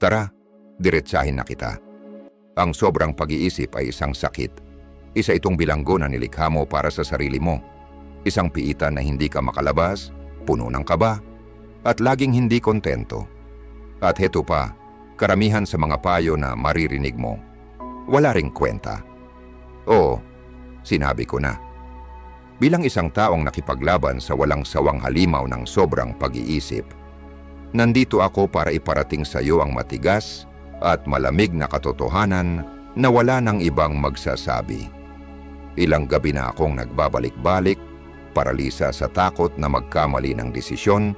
Tara, diretsahin na kita. Ang sobrang pag-iisip ay isang sakit. Isa itong bilanggo na nilikha mo para sa sarili mo. Isang piitan na hindi ka makalabas, puno ng kaba, at laging hindi kontento. At heto pa, karamihan sa mga payo na maririnig mo, wala ring kwenta. Oo, sinabi ko na. Bilang isang taong nakipaglaban sa walang sawang halimaw ng sobrang pag-iisip, nandito ako para iparating sa iyo ang matigas at malamig na katotohanan na wala nang ibang magsasabi. Ilang gabi na akong nagbabalik-balik, paralisa sa takot na magkamali ng desisyon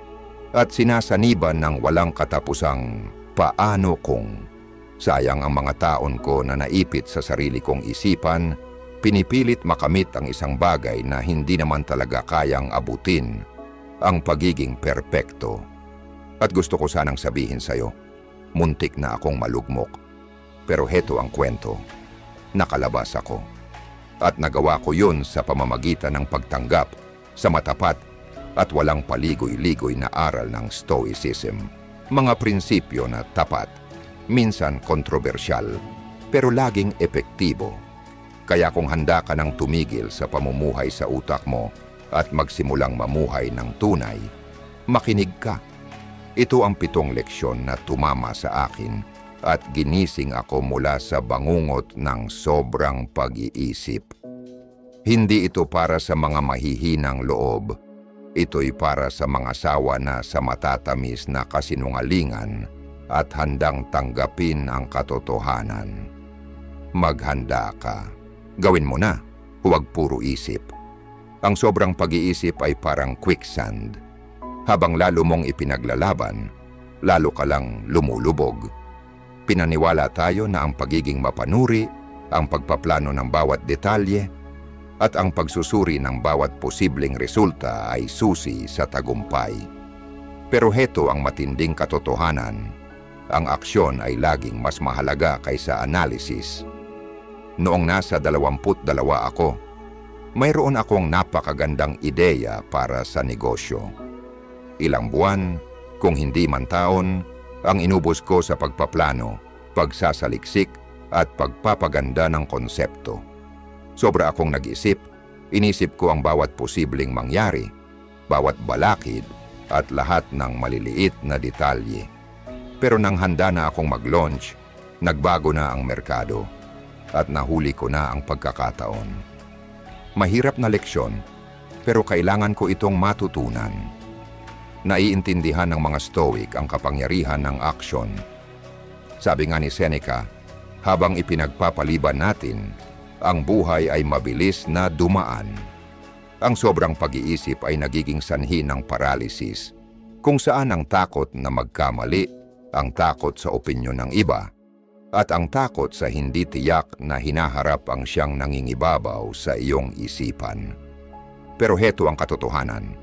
at sinasaniban ng walang katapusang paano kung. Sayang ang mga taon ko na naipit sa sarili kong isipan, pinipilit makamit ang isang bagay na hindi naman talaga kayang abutin, ang pagiging perpekto. At gusto ko sanang sabihin sa'yo, muntik na akong malugmok. Pero heto ang kwento, nakalabas ako. At nagawa ko yun sa pamamagitan ng pagtanggap sa matapat at walang paligoy-ligoy na aral ng Stoicism. Mga prinsipyo na tapat, minsan kontrobersyal, pero laging epektibo. Kaya kung handa ka ng tumigil sa pamumuhay sa utak mo at magsimulang mamuhay ng tunay, makinig ka. Ito ang 7 leksyon na tumama sa akin at ginising ako mula sa bangungot ng sobrang pag-iisip. Hindi ito para sa mga mahihinang loob. Ito'y para sa mga sawa na sa matatamis na kasinungalingan at handang tanggapin ang katotohanan. Maghanda ka. Gawin mo na, huwag puro isip. Ang sobrang pag-iisip ay parang quicksand. Habang lalo mong ipinaglalaban, lalo ka lang lumulubog. Pinaniwala tayo na ang pagiging mapanuri, ang pagpaplano ng bawat detalye, at ang pagsusuri ng bawat posibleng resulta ay susi sa tagumpay. Pero heto ang matinding katotohanan. Ang aksyon ay laging mas mahalaga kaysa analysis. Noong nasa 22 ako, mayroon akong napakagandang ideya para sa negosyo. Ilang buwan, kung hindi man taon, ang inubos ko sa pagpaplano, pagsasaliksik at pagpapaganda ng konsepto. Sobra akong nag-isip, inisip ko ang bawat posibleng mangyari, bawat balakid at lahat ng maliliit na detalye. Pero nang handa na akong mag-launch, nagbago na ang merkado at nahuli ko na ang pagkakataon. Mahirap na leksyon, pero kailangan ko itong matutunan. Naiintindihan ng mga Stoic ang kapangyarihan ng aksyon. Sabi nga ni Seneca, habang ipinagpapaliban natin, ang buhay ay mabilis na dumaan. Ang sobrang pag-iisip ay nagiging sanhi ng paralysis, kung saan ang takot na magkamali, ang takot sa opinyon ng iba, at ang takot sa hindi tiyak na hinaharap ang siyang nangingibabaw sa iyong isipan. Pero heto ang katotohanan.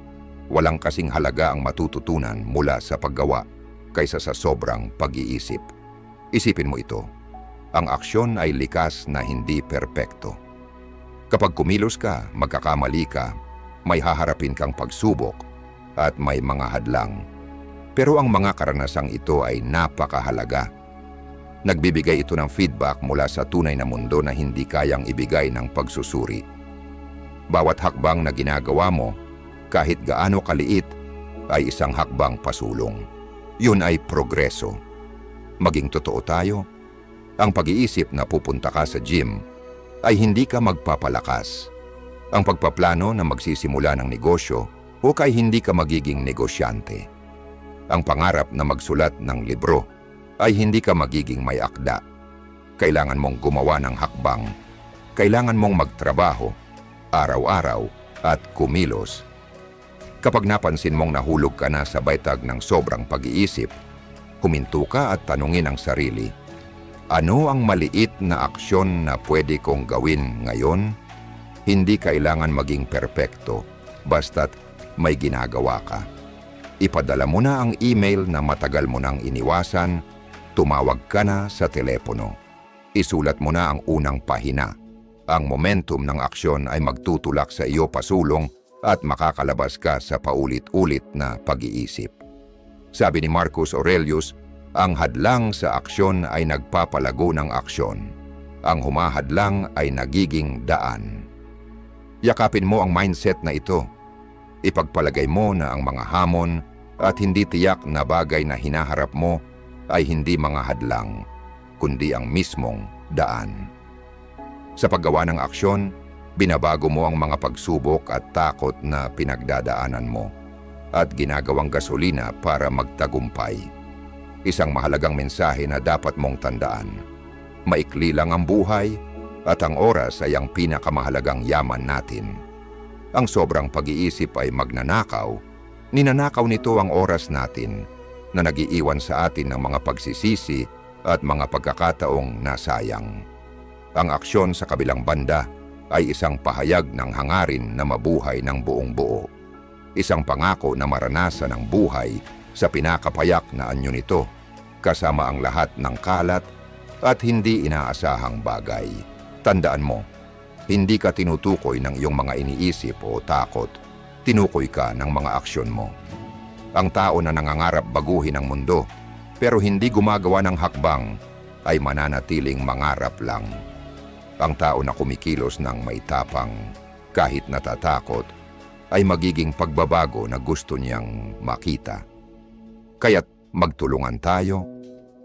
Walang kasing halaga ang matututunan mula sa paggawa kaysa sa sobrang pag-iisip. Isipin mo ito. Ang aksyon ay likas na hindi perpekto. Kapag kumilos ka, magkakamali ka, may haharapin kang pagsubok at may mga hadlang. Pero ang mga karanasang ito ay napakahalaga. Nagbibigay ito ng feedback mula sa tunay na mundo na hindi kayang ibigay ng pagsusuri. Bawat hakbang na ginagawa mo, kahit gaano kaliit, ay isang hakbang pasulong. Yun ay progreso. Maging totoo tayo, ang pag-iisip na pupunta ka sa gym ay hindi ka magpapalakas. Ang pagpaplano na magsisimula ng negosyo o kay hindi ka magiging negosyante. Ang pangarap na magsulat ng libro ay hindi ka magiging may akda. Kailangan mong gumawa ng hakbang. Kailangan mong magtrabaho, araw-araw at kumilos. Kapag napansin mong nahulog ka na sa baytag ng sobrang pag-iisip, huminto ka at tanungin ang sarili, ano ang maliit na aksyon na pwede kong gawin ngayon? Hindi kailangan maging perpekto, basta't may ginagawa ka. Ipadala mo na ang email na matagal mo nang iniwasan, tumawag ka na sa telepono. Isulat mo na ang unang pahina. Ang momentum ng aksyon ay magtutulak sa iyo pasulong at makakalabas ka sa paulit-ulit na pag-iisip. Sabi ni Marcus Aurelius, Ang hadlang sa aksyon ay nagpapalago ng aksyon. Ang humahadlang ay nagiging daan. Yakapin mo ang mindset na ito. Ipagpalagay mo na ang mga hamon at hindi tiyak na bagay na hinaharap mo ay hindi mga hadlang, kundi ang mismong daan. Sa paggawa ng aksyon, binabago mo ang mga pagsubok at takot na pinagdadaanan mo at ginagawang gasolina para magtagumpay. Isang mahalagang mensahe na dapat mong tandaan. Maikli lang ang buhay at ang oras ay ang pinakamahalagang yaman natin. Ang sobrang pag-iisip ay magnanakaw. Ninanakaw nito ang oras natin na nag-iiwan sa atin ng mga pagsisisi at mga pagkakataong nasayang. Ang aksyon sa kabilang banda ay isang pahayag ng hangarin na mabuhay ng buong buo. Isang pangako na maranasan ang buhay sa pinakapayak na anyo nito, kasama ang lahat ng kalat at hindi inaasahang bagay. Tandaan mo, hindi ka tinutukoy ng iyong mga iniisip o takot, tinukoy ka ng mga aksyon mo. Ang tao na nangangarap baguhin ang mundo, pero hindi gumagawa ng hakbang, ay mananatiling mangarap lang. Ang tao na kumikilos ng may tapang, kahit natatakot, ay magiging pagbabago na gusto niyang makita. Kaya't magtulungan tayo,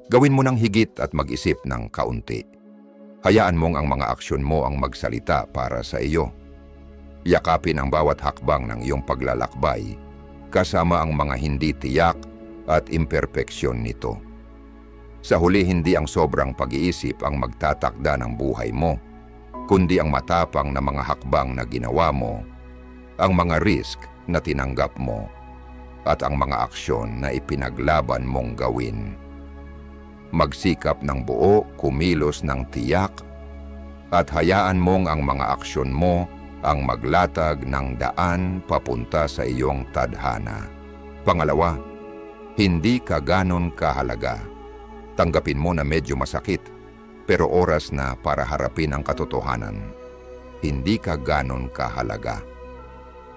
gawin mo ng higit at mag-isip ng kaunti. Hayaan mong ang mga aksyon mo ang magsalita para sa iyo. Yakapin ang bawat hakbang ng iyong paglalakbay, kasama ang mga hindi tiyak at imperpeksyon nito. Sa huli, hindi ang sobrang pag-iisip ang magtatakda ng buhay mo, kundi ang matapang na mga hakbang na ginawa mo, ang mga risk na tinanggap mo, at ang mga aksyon na ipinaglaban mong gawin. Magsikap ng buo, kumilos ng tiyak, at hayaan mong ang mga aksyon mo ang maglatag ng daan papunta sa iyong tadhana. Pangalawa, hindi ka ganon kahalaga. Tanggapin mo na medyo masakit, pero oras na para harapin ang katotohanan. Hindi ka ganon kahalaga.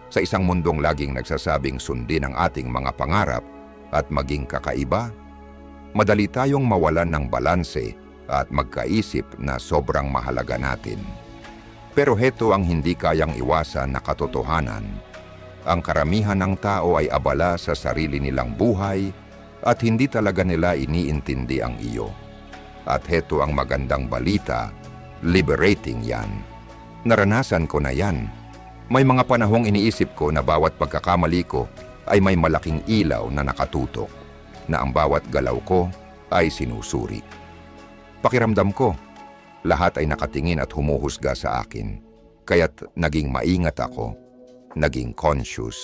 Sa isang mundong laging nagsasabing sundin ang ating mga pangarap at maging kakaiba, madali tayong mawalan ng balanse at magkaisip na sobrang mahalaga natin. Pero heto ang hindi kayang iwasan na katotohanan. Ang karamihan ng tao ay abala sa sarili nilang buhay at hindi talaga nila iniintindi ang iyo. At heto ang magandang balita, liberating yan. Naranasan ko na yan. May mga panahong iniisip ko na bawat pagkakamali ko ay may malaking ilaw na nakatutok, na ang bawat galaw ko ay sinusuri. Pakiramdam ko, lahat ay nakatingin at humuhusga sa akin, kaya't naging maingat ako, naging conscious,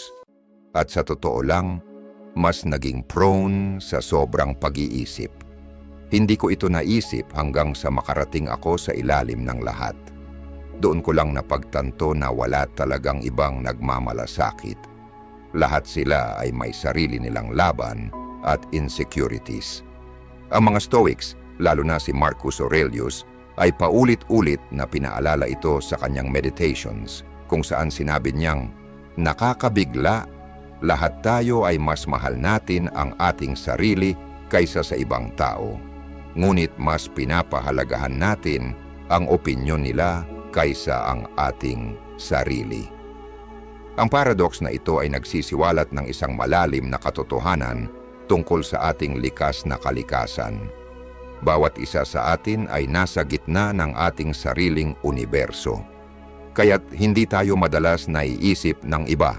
at sa totoo lang, mas naging prone sa sobrang pag-iisip. Hindi ko ito naisip hanggang sa makarating ako sa ilalim ng lahat. Doon ko lang napagtanto na wala talagang ibang nagmamalasakit. Lahat sila ay may sarili nilang laban at insecurities. Ang mga Stoics, lalo na si Marcus Aurelius, ay paulit-ulit na pinaalala ito sa kanyang meditations, kung saan sinabi niyang, nakakabigla, lahat tayo ay mas mahal natin ang ating sarili kaysa sa ibang tao. Ngunit mas pinapahalagahan natin ang opinyon nila kaysa ang ating sarili. Ang paradox na ito ay nagsisiwalat ng isang malalim na katotohanan tungkol sa ating likas na kalikasan. Bawat isa sa atin ay nasa gitna ng ating sariling universo. Kaya't hindi tayo madalas naiisip ng iba.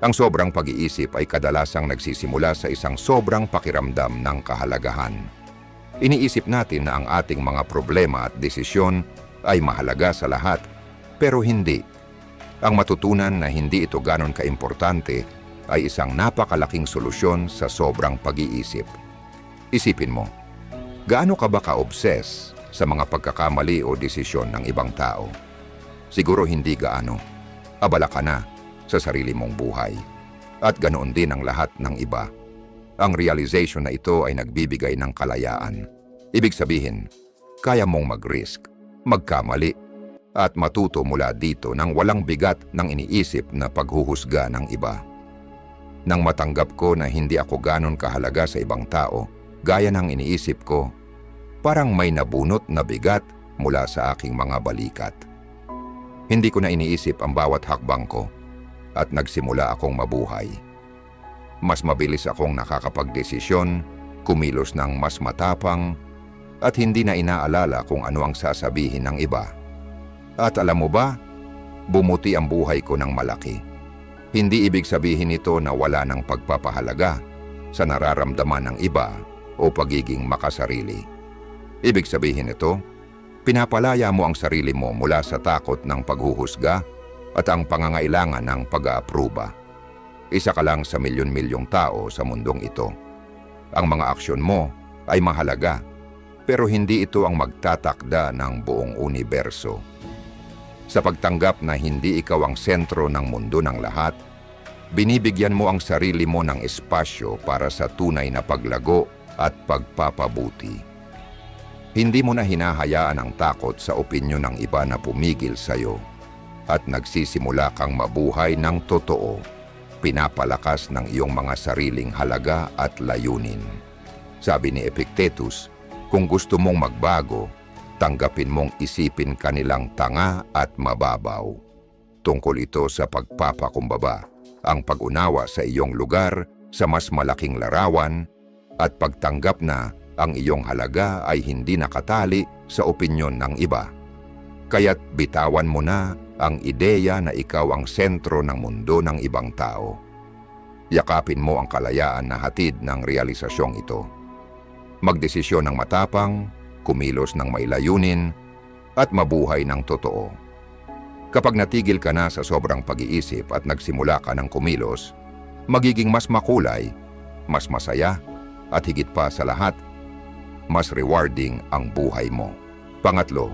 Ang sobrang pag-iisip ay kadalasang nagsisimula sa isang sobrang pakiramdam ng kahalagahan. Iniisip natin na ang ating mga problema at desisyon ay mahalaga sa lahat, pero hindi. Ang matutunan na hindi ito ganon kaimportante ay isang napakalaking solusyon sa sobrang pag-iisip. Isipin mo, gaano ka ba ka-obsess sa mga pagkakamali o desisyon ng ibang tao? Siguro hindi gaano. Abala ka na sa sarili mong buhay. At ganoon din ang lahat ng iba. Ang realization na ito ay nagbibigay ng kalayaan. Ibig sabihin, kaya mong mag-risk, magkamali, at matuto mula dito nang walang bigat ng iniisip na paghuhusga ng iba. Nang matanggap ko na hindi ako ganon kahalaga sa ibang tao, Gaya ng iniisip ko, parang may nabunot na bigat mula sa aking mga balikat. Hindi ko na iniisip ang bawat hakbang ko at nagsimula akong mabuhay. Mas mabilis akong nakakapagdesisyon, kumilos ng mas matapang, at hindi na inaalala kung ano ang sasabihin ng iba. At alam mo ba, bumuti ang buhay ko ng malaki. Hindi ibig sabihin nito na wala ng pagpapahalaga sa nararamdaman ng iba o pagiging makasarili. Ibig sabihin nito, pinapalaya mo ang sarili mo mula sa takot ng paghuhusga at ang pangangailangan ng pag-aapruba. Isa ka lang sa milyon-milyong tao sa mundong ito. Ang mga aksyon mo ay mahalaga, pero hindi ito ang magtatakda ng buong universo. Sa pagtanggap na hindi ikaw ang sentro ng mundo ng lahat, binibigyan mo ang sarili mo ng espasyo para sa tunay na paglago at pagpapabuti. Hindi mo na hinahayaan ang takot sa opinyon ng iba na pumigil sa'yo at nagsisimula kang mabuhay ng totoo. Pinapalakas ng iyong mga sariling halaga at layunin. Sabi ni Epictetus, kung gusto mong magbago, tanggapin mong isipin kanilang tanga at mababaw. Tungkol ito sa pagpapakumbaba, ang pag-unawa sa iyong lugar sa mas malaking larawan at pagtanggap na ang iyong halaga ay hindi nakatali sa opinyon ng iba. Kaya't bitawan mo na ang ideya na ikaw ang sentro ng mundo ng ibang tao. Yakapin mo ang kalayaan na hatid ng realisasyong ito. Magdesisyon ng matapang, kumilos ng may layunin, at mabuhay ng totoo. Kapag natigil ka na sa sobrang pag-iisip at nagsimula ka ng kumilos, magiging mas makulay, mas masaya, at higit pa sa lahat, mas rewarding ang buhay mo. Pangatlo,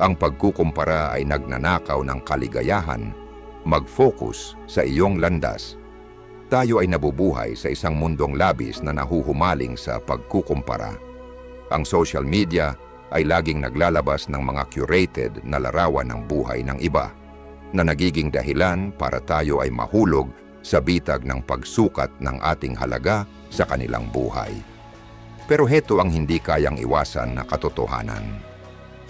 ang pagkukumpara ay nagnanakaw ng kaligayahan. Mag-focus sa iyong landas. Tayo ay nabubuhay sa isang mundong labis na nahuhumaling sa pagkukumpara. Ang social media ay laging naglalabas ng mga curated na larawan ng buhay ng iba, na nagiging dahilan para tayo ay mahulog sa bitag ng pagsukat ng ating halaga sa kanilang buhay. Pero heto ang hindi kayang iwasan na katotohanan.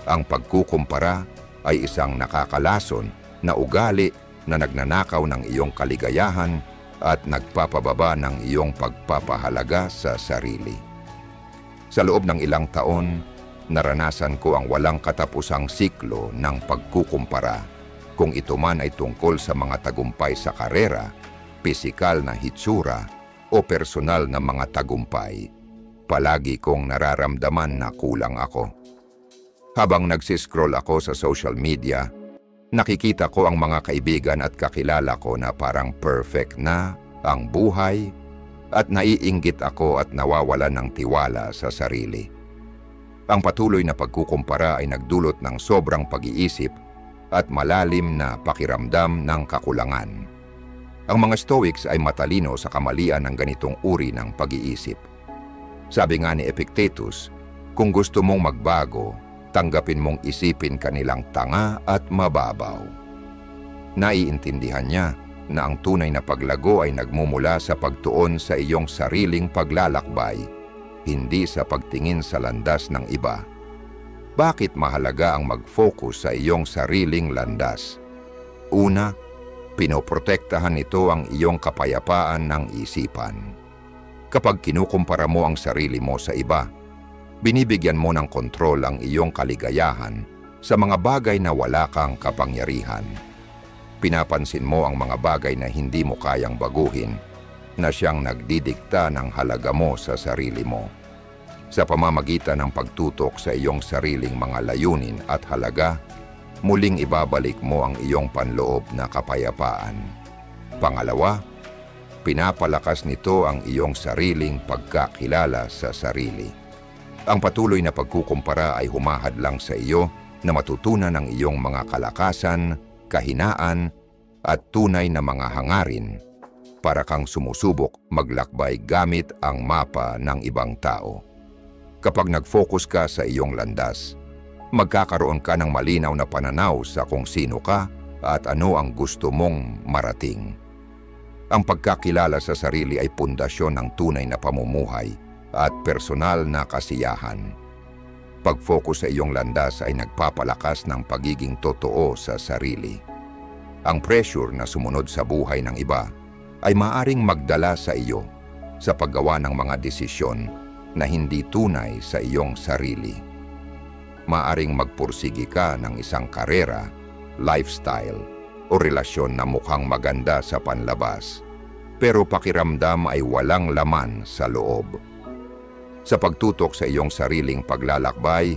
Ang pagkukumpara ay isang nakakalason na ugali na nagnanakaw ng iyong kaligayahan at nagpapababa ng iyong pagpapahalaga sa sarili. Sa loob ng ilang taon, naranasan ko ang walang katapusang siklo ng pagkukumpara, kung ito man ay tungkol sa mga tagumpay sa karera, pisikal na hitsura o personal na mga tagumpay. Palagi kong nararamdaman na kulang ako. Habang nagsiscroll ako sa social media, nakikita ko ang mga kaibigan at kakilala ko na parang perfect na ang buhay at naiinggit ako at nawawalan ng tiwala sa sarili. Ang patuloy na pagkukumpara ay nagdulot ng sobrang pag-iisip at malalim na pakiramdam ng kakulangan. Ang mga Stoics ay matalino sa kamalian ng ganitong uri ng pag-iisip. Sabi nga ni Epictetus, kung gusto mong magbago, tanggapin mong isipin kanilang tanga at mababaw. Naiintindihan niya na ang tunay na paglago ay nagmumula sa pagtuon sa iyong sariling paglalakbay, hindi sa pagtingin sa landas ng iba. Bakit mahalaga ang mag-focus sa iyong sariling landas? Una, pinoprotektahan ito ang iyong kapayapaan ng isipan. Kapag kinukumpara mo ang sarili mo sa iba, binibigyan mo ng kontrol ang iyong kaligayahan sa mga bagay na wala kang kapangyarihan. Pinapansin mo ang mga bagay na hindi mo kayang baguhin, na siyang nagdidikta ng halaga mo sa sarili mo. Sa pamamagitan ng pagtutok sa iyong sariling mga layunin at halaga, muling ibabalik mo ang iyong panloob na kapayapaan. Pangalawa, pinapalakas nito ang iyong sariling pagkakilala sa sarili. Ang patuloy na pagkukumpara ay humahadlang sa iyo na matutunan ang iyong mga kalakasan, kahinaan, at tunay na mga hangarin para kang sumusubok maglakbay gamit ang mapa ng ibang tao. Kapag nag-focus ka sa iyong landas, magkakaroon ka ng malinaw na pananaw sa kung sino ka at ano ang gusto mong marating. Ang pagkakilala sa sarili ay pundasyon ng tunay na pamumuhay, at personal na kasiyahan. Pag-focus sa iyong landas ay nagpapalakas ng pagiging totoo sa sarili. Ang pressure na sumunod sa buhay ng iba ay maaring magdala sa iyo sa paggawa ng mga desisyon na hindi tunay sa iyong sarili. Maaring magpursigi ka ng isang karera, lifestyle, o relasyon na mukhang maganda sa panlabas, pero pakiramdam ay walang laman sa loob. Sa pagtutok sa iyong sariling paglalakbay,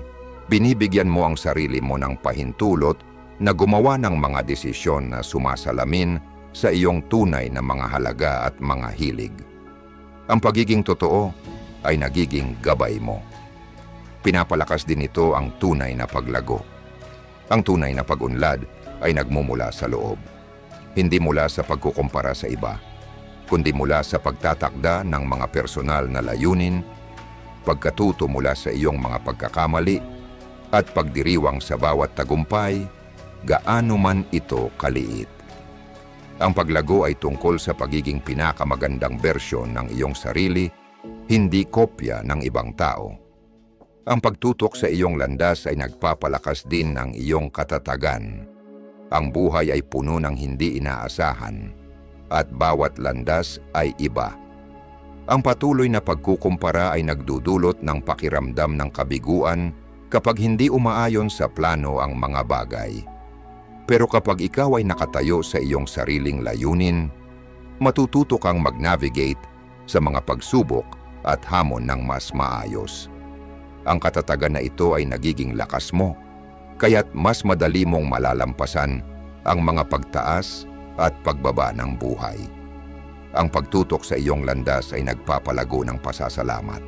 binibigyan mo ang sarili mo ng pahintulot na gumawa ng mga desisyon na sumasalamin sa iyong tunay na mga halaga at mga hilig. Ang pagiging totoo ay nagiging gabay mo. Pinapalakas din ito ang tunay na paglago. Ang tunay na pag-unlad ay nagmumula sa loob. Hindi mula sa pagkukumpara sa iba, kundi mula sa pagtatakda ng mga personal na layunin, pagkatuto mula sa iyong mga pagkakamali, at pagdiriwang sa bawat tagumpay, gaano man ito kaliit. Ang paglago ay tungkol sa pagiging pinakamagandang bersyon ng iyong sarili, hindi kopya ng ibang tao. Ang pagtutok sa iyong landas ay nagpapalakas din ng iyong katatagan. Ang buhay ay puno ng hindi inaasahan, at bawat landas ay iba. Ang patuloy na pagkukumpara ay nagdudulot ng pakiramdam ng kabiguan kapag hindi umaayon sa plano ang mga bagay. Pero kapag ikaw ay nakatayo sa iyong sariling layunin, matututo kang mag-navigate sa mga pagsubok at hamon ng mas maayos. Ang katatagan na ito ay nagiging lakas mo, kaya't mas madali mong malalampasan ang mga pagtaas at pagbaba ng buhay. Ang pagtutok sa iyong landas ay nagpapalago ng pasasalamat.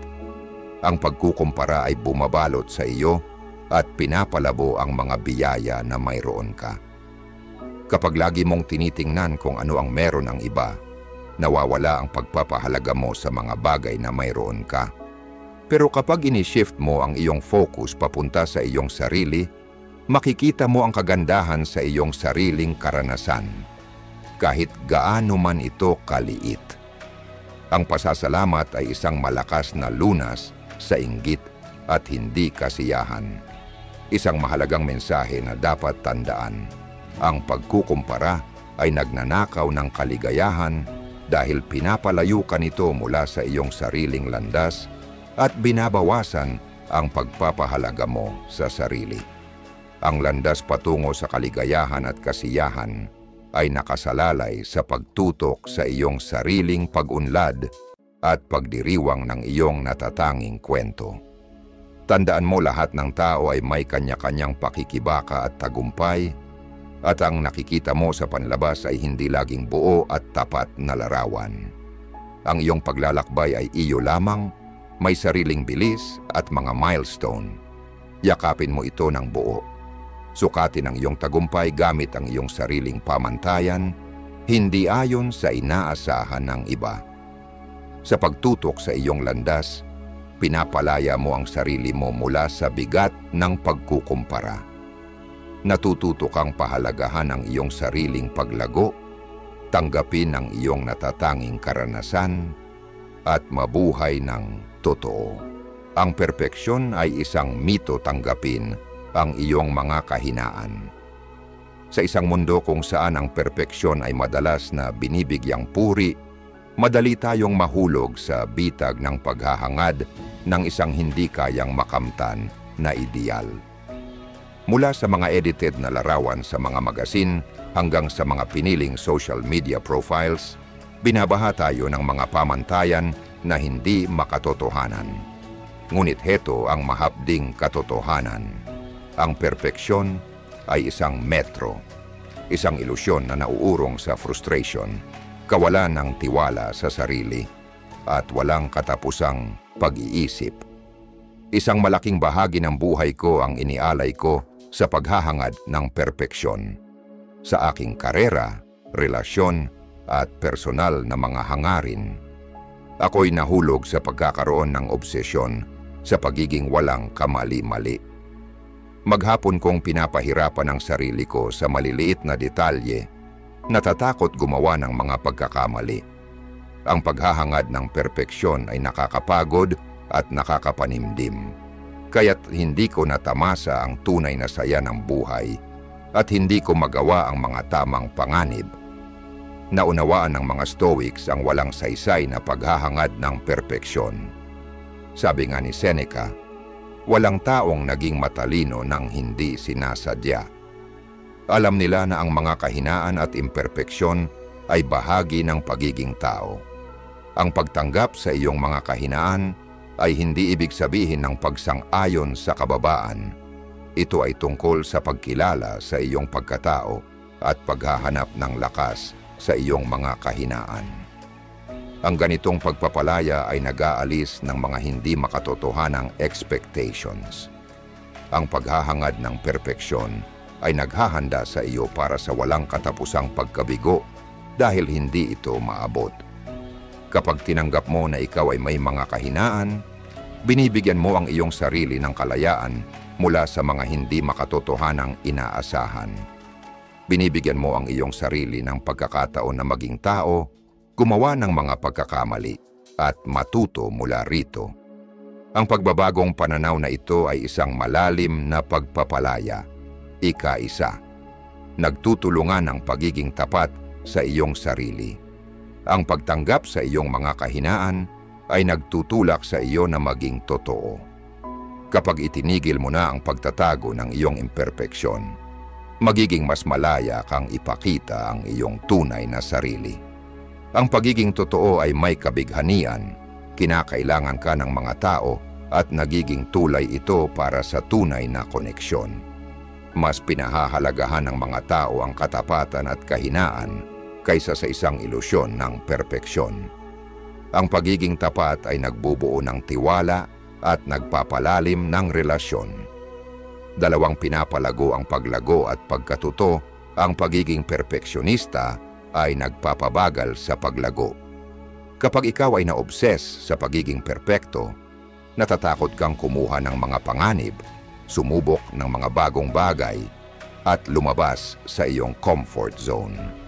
Ang pagkukumpara ay bumabalot sa iyo at pinapalabo ang mga biyaya na mayroon ka. Kapag lagi mong tinitingnan kung ano ang meron ng iba, nawawala ang pagpapahalaga mo sa mga bagay na mayroon ka. Pero kapag ini-shift mo ang iyong focus papunta sa iyong sarili, makikita mo ang kagandahan sa iyong sariling karanasan, kahit gaano man ito kaliit. Ang pasasalamat ay isang malakas na lunas sa inggit at hindi kasiyahan. Isang mahalagang mensahe na dapat tandaan. Ang pagkukumpara ay nagnanakaw ng kaligayahan dahil pinapalayo ka nito mula sa iyong sariling landas at binabawasan ang pagpapahalaga mo sa sarili. Ang landas patungo sa kaligayahan at kasiyahan ay nakasalalay sa pagtutok sa iyong sariling pag-unlad at pagdiriwang ng iyong natatanging kwento. Tandaan mo, lahat ng tao ay may kanya-kanyang pakikibaka at tagumpay, at ang nakikita mo sa panlabas ay hindi laging buo at tapat na larawan. Ang iyong paglalakbay ay iyo lamang, may sariling bilis at mga milestone. Yakapin mo ito ng buo. Sukatin ang iyong tagumpay gamit ang iyong sariling pamantayan, hindi ayon sa inaasahan ng iba. Sa pagtutok sa iyong landas, pinapalaya mo ang sarili mo mula sa bigat ng pagkukumpara. Natututo kang pahalagahan ang iyong sariling paglago, tanggapin ang iyong natatanging karanasan, at mabuhay ng totoo. Ang perpeksyon ay isang mito. Tanggapin ang iyong mga kahinaan. Sa isang mundo kung saan ang perpeksyon ay madalas na binibigyang puri, madali tayong mahulog sa bitag ng paghahangad ng isang hindi kayang makamtan na ideal. Mula sa mga edited na larawan sa mga magasin hanggang sa mga piniling social media profiles, binabaha tayo ng mga pamantayan na hindi makatotohanan. Ngunit heto ang mahapding katotohanan. Ang perpeksyon ay isang metro, isang ilusyon na nauurong sa frustration, kawalan ng tiwala sa sarili, at walang katapusang pag-iisip. Isang malaking bahagi ng buhay ko ang inialay ko sa paghahangad ng perpeksyon. Sa aking karera, relasyon, at personal na mga hangarin, ako'y nahulog sa pagkakaroon ng obsesyon sa pagiging walang kamali-mali. Maghapon kong pinapahirapan ang sarili ko sa maliliit na detalye, natatakot gumawa ng mga pagkakamali. Ang paghahangad ng perpeksyon ay nakakapagod at nakakapanimdim. Kaya't hindi ko natamasa ang tunay na saya ng buhay at hindi ko magawa ang mga tamang panganib. Naunawaan ng mga Stoics ang walang saysay na paghahangad ng perpeksyon. Sabi nga ni Seneca, walang taong naging matalino nang hindi sinasadya. Alam nila na ang mga kahinaan at imperpeksyon ay bahagi ng pagiging tao. Ang pagtanggap sa iyong mga kahinaan ay hindi ibig sabihin ng pagsang-ayon sa kababaan. Ito ay tungkol sa pagkilala sa iyong pagkatao at paghahanap ng lakas sa iyong mga kahinaan. Ang ganitong pagpapalaya ay nag-aalis ng mga hindi makatotohanang expectations. Ang paghahangad ng perpeksyon ay naghahanda sa iyo para sa walang katapusang pagkabigo dahil hindi ito maabot. Kapag tinanggap mo na ikaw ay may mga kahinaan, binibigyan mo ang iyong sarili ng kalayaan mula sa mga hindi makatotohanang inaasahan. Binibigyan mo ang iyong sarili ng pagkakataon na maging tao, gumawa ng mga pagkakamali, at matuto mula rito. Ang pagbabagong pananaw na ito ay isang malalim na pagpapalaya. Ika-1. Nagtutulungan ang pagiging tapat sa iyong sarili. Ang pagtanggap sa iyong mga kahinaan ay nagtutulak sa iyo na maging totoo. Kapag itinigil mo na ang pagtatago ng iyong imperpeksyon, magiging mas malaya kang ipakita ang iyong tunay na sarili. Ang pagiging totoo ay may kabighanian, kinakailangan ka ng mga tao at nagiging tulay ito para sa tunay na koneksyon. Mas pinahahalagahan ng mga tao ang katapatan at kahinaan kaysa sa isang ilusyon ng perpeksyon. Ang pagiging tapat ay nagbubuo ng tiwala at nagpapalalim ng relasyon. Dalawang pinapalago ang paglago at pagkatuto, ang pagiging perpeksyonista ay nagpapabagal sa paglago. Kapag ikaw ay na-obses sa pagiging perpekto, natatakot kang kumuha ng mga panganib, sumubok ng mga bagong bagay, at lumabas sa iyong comfort zone.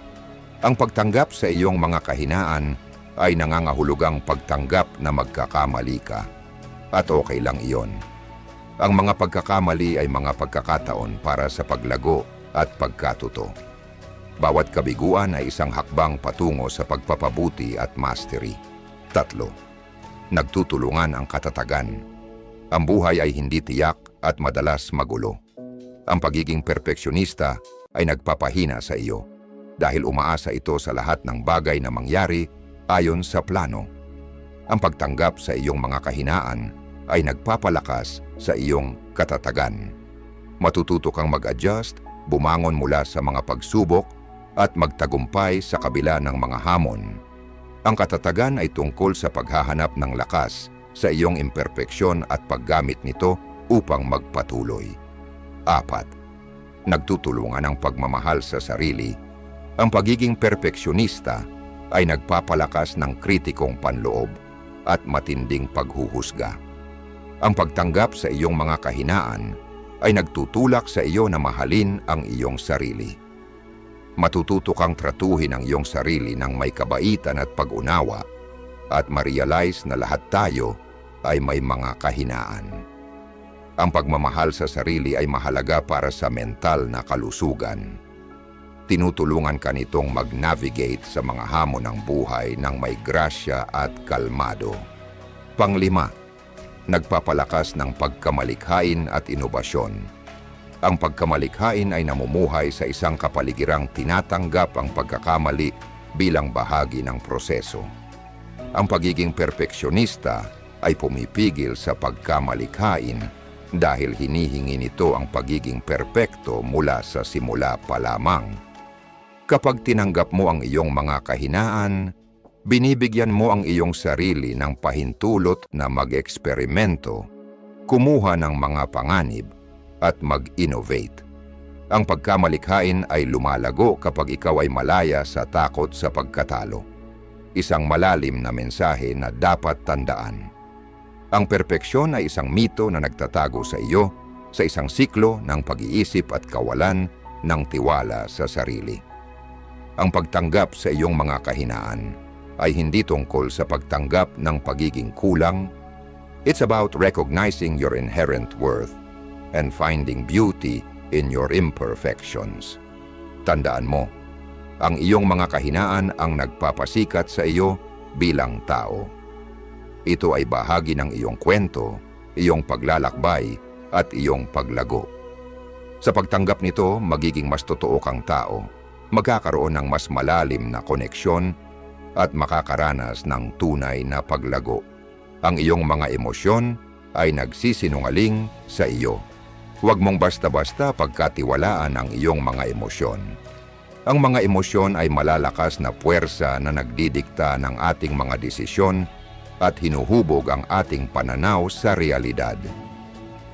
Ang pagtanggap sa iyong mga kahinaan ay nangangahulugang pagtanggap na magkakamali ka. At okay lang iyon. Ang mga pagkakamali ay mga pagkakataon para sa paglago at pagkatuto. Bawat kabiguan ay isang hakbang patungo sa pagpapabuti at mastery. 3. Nagtutulungan ang katatagan. Ang buhay ay hindi tiyak at madalas magulo. Ang pagiging perpeksyonista ay nagpapahina sa iyo dahil umaasa ito sa lahat ng bagay na mangyari ayon sa plano. Ang pagtanggap sa iyong mga kahinaan ay nagpapalakas sa iyong katatagan. Matututo kang mag-adjust, bumangon mula sa mga pagsubok, at magtagumpay sa kabila ng mga hamon. Ang katatagan ay tungkol sa paghahanap ng lakas sa iyong imperpeksyon at paggamit nito upang magpatuloy. 4. Nagtutulungan ang pagmamahal sa sarili. Ang pagiging perpeksyonista ay nagpapalakas ng kritikong panloob at matinding paghuhusga. Ang pagtanggap sa iyong mga kahinaan ay nagtutulak sa iyo na mahalin ang iyong sarili. Matututo kang tratuhin ang iyong sarili ng may kabaitan at pag-unawa at ma-realize na lahat tayo ay may mga kahinaan. Ang pagmamahal sa sarili ay mahalaga para sa mental na kalusugan. Tinutulungan ka nitong mag-navigate sa mga hamon ng buhay ng may grasya at kalmado. 5. Nagpapalakas ng pagkamalikhain at inobasyon. Ang pagkamalikhain ay namumuhay sa isang kapaligirang tinatanggap ang pagkakamali bilang bahagi ng proseso. Ang pagiging perpeksyonista ay pumipigil sa pagkamalikhain dahil hinihingi nito ang pagiging perpekto mula sa simula pa lamang. Kapag tinanggap mo ang iyong mga kahinaan, binibigyan mo ang iyong sarili ng pahintulot na mag-eksperimento, kumuha ng mga panganib, at mag-innovate. Ang pagkamalikhain ay lumalago kapag ikaw ay malaya sa takot sa pagkatalo. Isang malalim na mensahe na dapat tandaan. Ang perpeksyon ay isang mito na nagtatago sa iyo sa isang siklo ng pag-iisip at kawalan ng tiwala sa sarili. Ang pagtanggap sa iyong mga kahinaan ay hindi tungkol sa pagtanggap ng pagiging kulang. It's about recognizing your inherent worth and finding beauty in your imperfections. Tandaan mo, ang iyong mga kahinaan ang nagpapasikat sa iyo bilang tao. Ito ay bahagi ng iyong kwento, iyong paglalakbay at iyong paglago. Sa pagtanggap nito, magiging mas totoo kang tao, magkakaroon ng mas malalim na koneksyon at makakaranas ng tunay na paglago. Ang iyong mga emosyon ay nagsisinungaling sa iyo. Huwag mong basta-basta pagkatiwalaan ang iyong mga emosyon. Ang mga emosyon ay malalakas na puwersa na nagdidikta ng ating mga desisyon at hinuhubog ang ating pananaw sa realidad.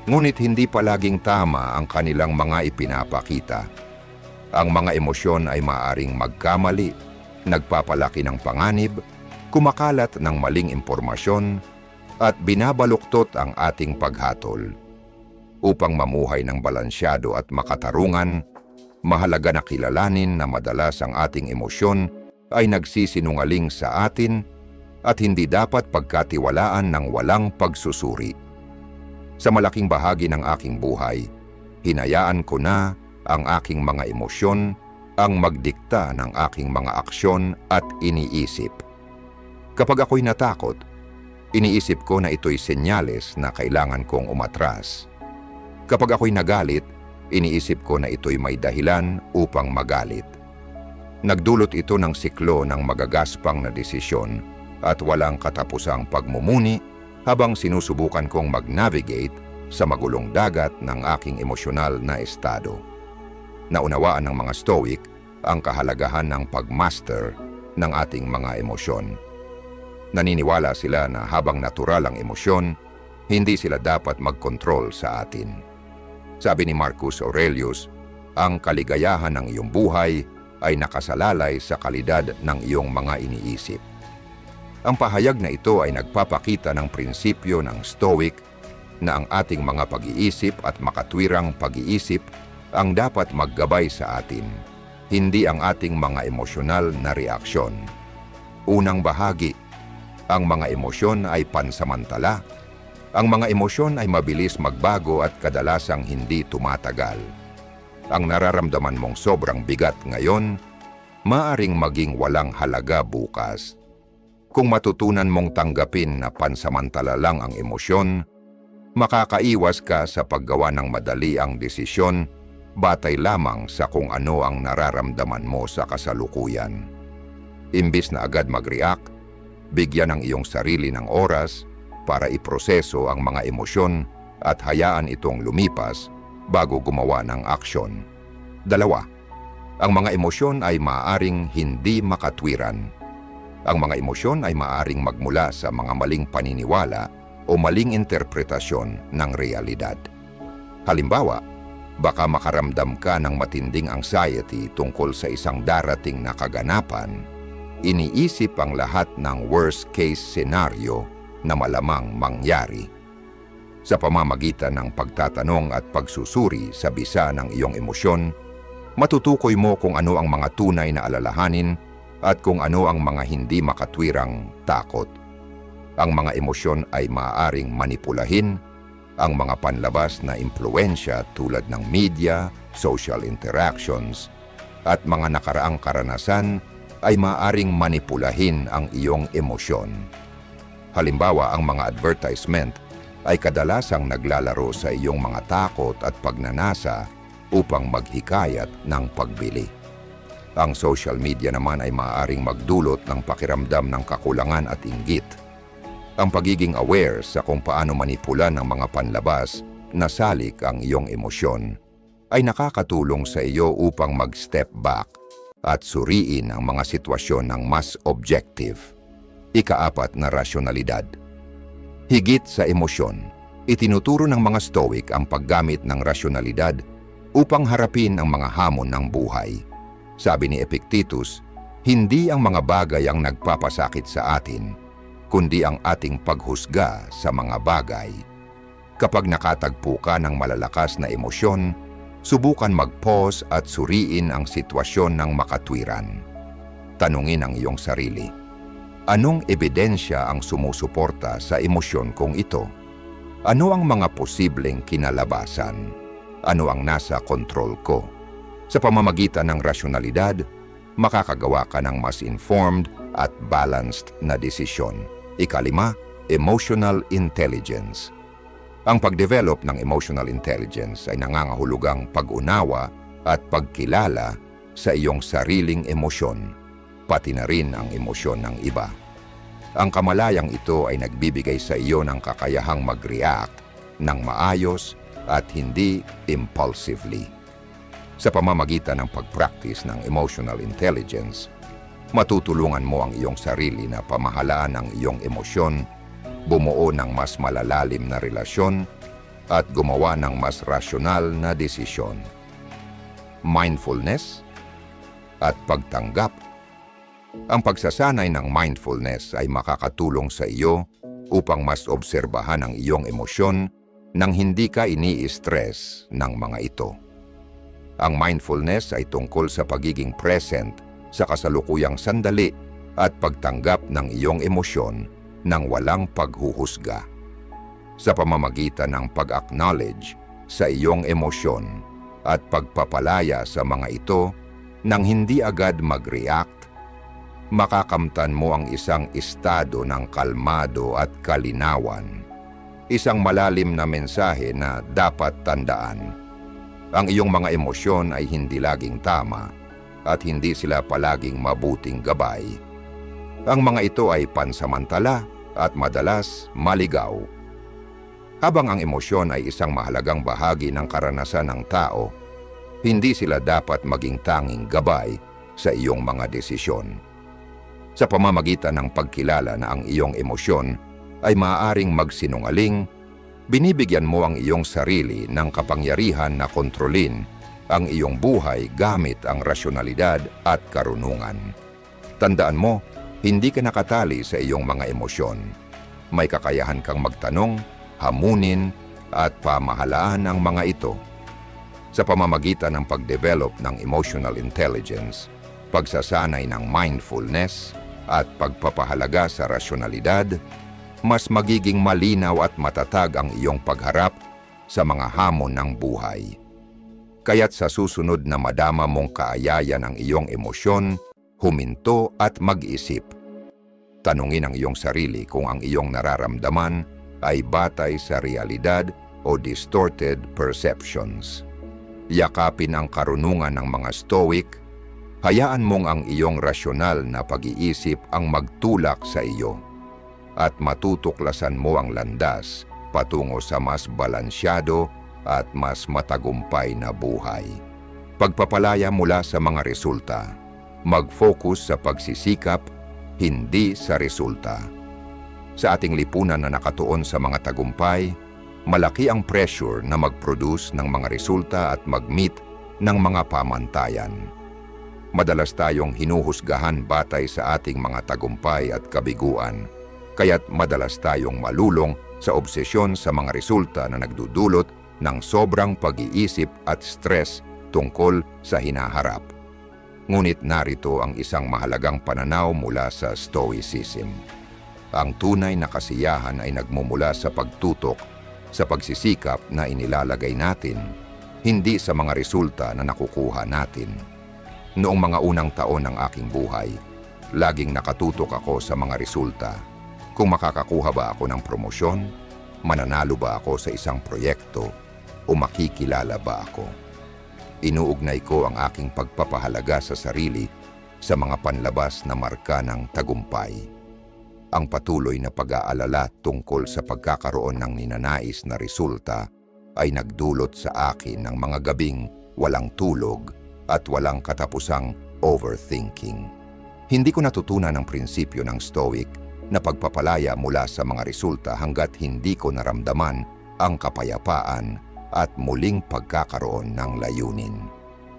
Ngunit hindi palaging tama ang kanilang mga ipinapakita. Ang mga emosyon ay maaaring magkamali, nagpapalaki ng panganib, kumakalat ng maling impormasyon, at binabaluktot ang ating paghatol. Upang mamuhay ng balansyado at makatarungan, mahalaga na kilalanin na madalas ang ating emosyon ay nagsisinungaling sa atin at hindi dapat pagkatiwalaan ng walang pagsusuri. Sa malaking bahagi ng aking buhay, hinayaan ko na ang aking mga emosyon ang magdikta ng aking mga aksyon at iniisip. Kapag ako'y natakot, iniisip ko na ito'y senyales na kailangan kong umatras. Kapag ako'y nagalit, iniisip ko na ito'y may dahilan upang magalit. Nagdulot ito ng siklo ng magagaspang na desisyon at walang katapusang pagmumuni habang sinusubukan kong mag-navigate sa magulong dagat ng aking emosyonal na estado. Naunawaan ng mga Stoic ang kahalagahan ng pagmaster ng ating mga emosyon. Naniniwala sila na habang natural ang emosyon, hindi sila dapat mag-control sa atin. Sabi ni Marcus Aurelius, ang kaligayahan ng iyong buhay ay nakasalalay sa kalidad ng iyong mga iniisip. Ang pahayag na ito ay nagpapakita ng prinsipyo ng Stoic na ang ating mga pag-iisip at makatwirang pag-iisip ang dapat maggabay sa atin, hindi ang ating mga emosyonal na reaksyon. Unang bahagi, ang mga emosyon ay pansamantala. Ang mga emosyon ay mabilis magbago at kadalasang hindi tumatagal. Ang nararamdaman mong sobrang bigat ngayon, maaring maging walang halaga bukas. Kung matutunan mong tanggapin na pansamantala lang ang emosyon, makakaiwas ka sa paggawa ng madali ang desisyon batay lamang sa kung ano ang nararamdaman mo sa kasalukuyan. Imbis na agad mag-react, bigyan ang iyong sarili ng oras para iproseso ang mga emosyon at hayaan itong lumipas bago gumawa ng aksyon. 2. Ang mga emosyon ay maaaring hindi makatwiran. Ang mga emosyon ay maaaring magmula sa mga maling paniniwala o maling interpretasyon ng realidad. Halimbawa, baka makaramdam ka ng matinding anxiety tungkol sa isang darating na kaganapan. Iniisip ang lahat ng worst-case scenario na malamang mangyari. Sa pamamagitan ng pagtatanong at pagsusuri sa bisa ng iyong emosyon, matutukoy mo kung ano ang mga tunay na alalahanin at kung ano ang mga hindi makatwirang takot. Ang mga emosyon ay maaaring manipulahin. Ang mga panlabas na impluwensya tulad ng media, social interactions, at mga nakaraang karanasan ay maaaring manipulahin ang iyong emosyon. Halimbawa, ang mga advertisement ay kadalasang naglalaro sa iyong mga takot at pagnanasa upang maghikayat ng pagbili. Ang social media naman ay maaaring magdulot ng pakiramdam ng kakulangan at inggit. Ang pagiging aware sa kung paano manipulan ng mga panlabas na salik ang iyong emosyon ay nakakatulong sa iyo upang mag-step back at suriin ang mga sitwasyon ng mas objective. 4 na rasyonalidad. Higit sa emosyon, itinuturo ng mga Stoic ang paggamit ng rasyonalidad upang harapin ang mga hamon ng buhay. Sabi ni Epictetus, hindi ang mga bagay ang nagpapasakit sa atin, kundi ang ating paghusga sa mga bagay. Kapag nakatagpo ka ng malalakas na emosyon, subukan mag-pause at suriin ang sitwasyon ng makatwiran. Tanungin ang iyong sarili, anong ebidensya ang sumusuporta sa emosyon kong ito? Ano ang mga posibleng kinalabasan? Ano ang nasa kontrol ko? Sa pamamagitan ng rasyonalidad, makakagawa ka ng mas informed at balanced na desisyon. Ikalima, emotional intelligence. Ang pagdevelop ng emotional intelligence ay nangangahulugang pag-unawa at pagkilala sa iyong sariling emosyon, pati na rin ang emosyon ng iba. Ang kamalayang ito ay nagbibigay sa iyo ng kakayahang mag-react ng maayos at hindi impulsively. Sa pamamagitan ng pag-practice ng emotional intelligence, matutulungan mo ang iyong sarili na pamahalaan ang iyong emosyon, bumuo ng mas malalalim na relasyon, at gumawa ng mas rasyonal na desisyon. Mindfulness at pagtanggap. Ang pagsasanay ng mindfulness ay makakatulong sa iyo upang mas obserbahan ang iyong emosyon nang hindi ka ini-stress ng mga ito. Ang mindfulness ay tungkol sa pagiging present sa kasalukuyang sandali at pagtanggap ng iyong emosyon nang walang paghuhusga. Sa pamamagitan ng pag-acknowledge sa iyong emosyon at pagpapalaya sa mga ito nang hindi agad mag-react, makakamtan mo ang isang estado ng kalmado at kalinawan. Isang malalim na mensahe na dapat tandaan. Ang iyong mga emosyon ay hindi laging tama at hindi sila palaging mabuting gabay. Ang mga ito ay pansamantala at madalas maligaw. Habang ang emosyon ay isang mahalagang bahagi ng karanasan ng tao, hindi sila dapat maging tanging gabay sa iyong mga desisyon. Sa pamamagitan ng pagkilala na ang iyong emosyon ay maaaring magsinungaling, binibigyan mo ang iyong sarili ng kapangyarihan na kontrolin ang iyong buhay gamit ang rasyonalidad at karunungan. Tandaan mo, hindi ka nakatali sa iyong mga emosyon. May kakayahan kang magtanong, hamunin, at pamahalaan ang mga ito. Sa pamamagitan ng pagdevelop ng emotional intelligence, pagsasanay ng mindfulness, at pagpapahalaga sa rasyonalidad, mas magiging malinaw at matatag ang iyong pagharap sa mga hamon ng buhay. Kaya't sa susunod na madama mong kaayaya ng iyong emosyon, huminto at mag-isip. Tanungin ang iyong sarili kung ang iyong nararamdaman ay batay sa realidad o distorted perceptions. Yakapin ang karunungan ng mga Stoic, hayaan mong ang iyong rasyonal na pag-iisip ang magtulak sa iyo, at matutuklasan mo ang landas patungo sa mas balansyado at mas matagumpay na buhay. Pagpapalaya mula sa mga resulta, mag-focus sa pagsisikap, hindi sa resulta. Sa ating lipunan na nakatuon sa mga tagumpay, malaki ang pressure na mag-produce ng mga resulta at mag-meet ng mga pamantayan. Madalas tayong hinuhusgahan batay sa ating mga tagumpay at kabiguan, kaya't madalas tayong malulong sa obsesyon sa mga resulta na nagdudulot ng sobrang pag-iisip at stress tungkol sa hinaharap. Ngunit narito ang isang mahalagang pananaw mula sa Stoicism. Ang tunay na kasiyahan ay nagmumula sa pagtutok sa pagsisikap na inilalagay natin, hindi sa mga resulta na nakukuha natin. Noong mga unang taon ng aking buhay, laging nakatutok ako sa mga resulta. Kung makakakuha ba ako ng promosyon, mananalo ba ako sa isang proyekto, o makikilala ba ako. Inuugnay ko ang aking pagpapahalaga sa sarili sa mga panlabas na marka ng tagumpay. Ang patuloy na pag-aalala tungkol sa pagkakaroon ng ninanais na resulta ay nagdulot sa akin ng mga gabing walang tulog at walang katapusang overthinking. Hindi ko natutunan ang prinsipyo ng Stoic na pagpapalaya mula sa mga resulta hanggat hindi ko naramdaman ang kapayapaan at muling pagkakaroon ng layunin.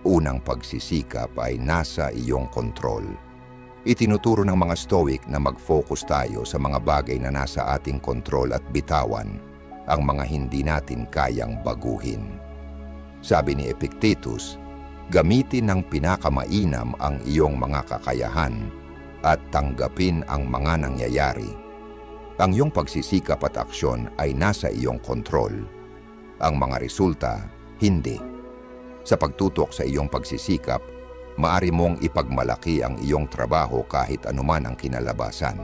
Unang pagsisikap ay nasa iyong kontrol. Itinuturo ng mga Stoic na mag-focus tayo sa mga bagay na nasa ating kontrol at bitawan ang mga hindi natin kayang baguhin. Sabi ni Epictetus, gamitin ng pinakamainam ang iyong mga kakayahan at tanggapin ang mga nangyayari. Ang iyong pagsisikap at aksyon ay nasa iyong kontrol. Ang mga resulta, hindi. Sa pagtutok sa iyong pagsisikap, maari mong ipagmalaki ang iyong trabaho kahit anuman ang kinalabasan.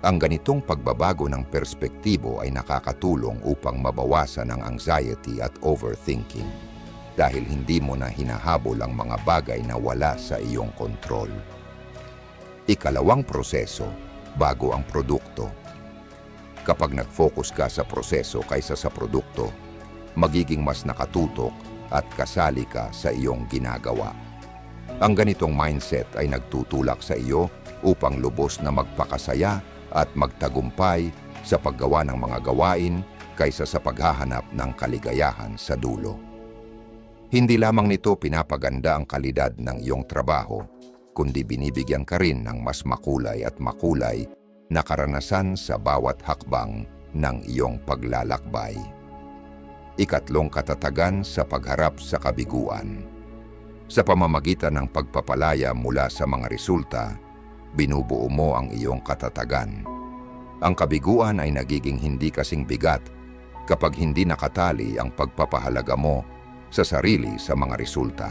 Ang ganitong pagbabago ng perspektibo ay nakakatulong upang mabawasan ang anxiety at overthinking dahil hindi mo na hinahabol ang mga bagay na wala sa iyong kontrol. Ikalawang proseso, bago ang produkto. Kapag nag-focus ka sa proseso kaysa sa produkto, magiging mas nakatutok at kasali ka sa iyong ginagawa. Ang ganitong mindset ay nagtutulak sa iyo upang lubos na magpakasaya at magtagumpay sa paggawa ng mga gawain kaysa sa paghahanap ng kaligayahan sa dulo. Hindi lamang nito pinapaganda ang kalidad ng iyong trabaho, kundi binibigyan ka rin ng mas makulay at makulay na karanasan sa bawat hakbang ng iyong paglalakbay. Ikatlong katatagan sa pagharap sa kabiguan. Sa pamamagitan ng pagpapalaya mula sa mga resulta, binubuo mo ang iyong katatagan. Ang kabiguan ay nagiging hindi kasing bigat kapag hindi nakatali ang pagpapahalaga mo sa sarili sa mga resulta.